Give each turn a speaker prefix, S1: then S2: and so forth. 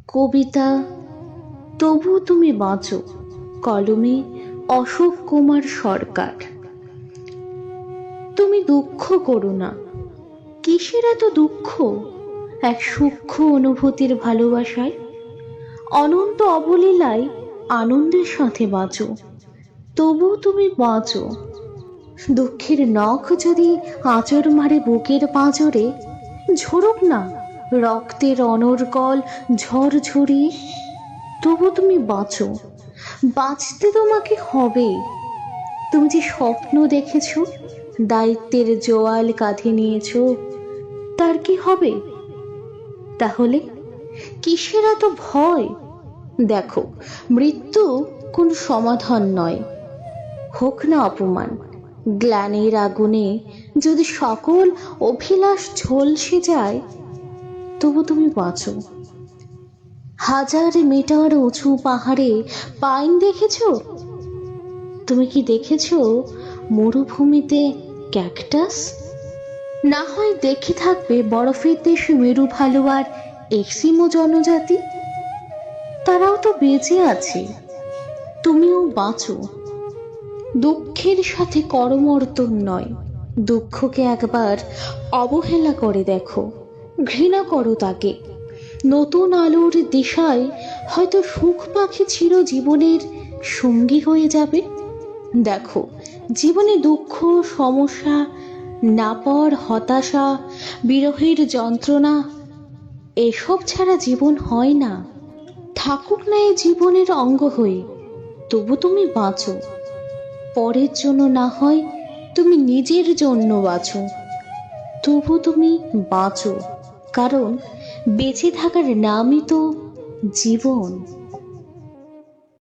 S1: কবিতা তবু তুমি বাঁচো, কলমে অশোক কুমার সরকার। তুমি দুঃখ করো না। কিসের এত দুঃখ? এক সূক্ষ্ম অনুভূতির ভালোবাসায়, অনন্ত অবলীলায় আনন্দের সাথে বাঁচো, তবু তুমি বাঁচো। দুঃখের নখ যদি আঁচড় মারে বুকের পাঁজরে, ঝরুক না রক্তের অনর্গল ঝড় ঝরিয়ে, তবু তুমি বাঁচো। বাঁচতে তোমাকে হবে। তুমি যে স্বপ্ন দেখেছ, দায়িত্বের জোয়াল কাঁধে নিয়েছ, তার কি হবে? তাহলে কিসের এত ভয়? দেখো, মৃত্যু কোন সমাধান নয়। হোক না অপমান, গ্লানির আগুনে যদি সকল অভিলাষ ঝলসে যায়, তবু তুমি বাঁচো। হাজার মিটার উঁচু পাহাড়ে পাইন দেখেছ? তুমি কি দেখেছ মরুভূমিতে ক্যাকটাস? না হয় দেখে থাকবে বরফের দেশে মেরু ভালু আর এক্সিমো জনজাতি। তারাও তো বেঁচে আছে। তুমিও বাঁচো। দুঃখের সাথে করমর্দন নয়। দুঃখকে একবার অবহেলা করে দেখো, ঘৃণা করো তাকে। নতুন আলোর দিশায় হয়তো সুখ পাখি চির জীবনের সঙ্গী হয়ে যাবে। দেখো, জীবনে দুঃখ, সমস্যা, নাপর, হতাশা, বিরহের যন্ত্রণা, এসব ছাড়া জীবন হয় না। থাকুক না এই জীবনের অঙ্গ হয়ে, তবু তুমি বাঁচো। পরের জন্য না হয় তুমি নিজের জন্য বাঁচো, তবু তুমি বাঁচো। কারণ বেঁচে থাকার নামই তো জীবন।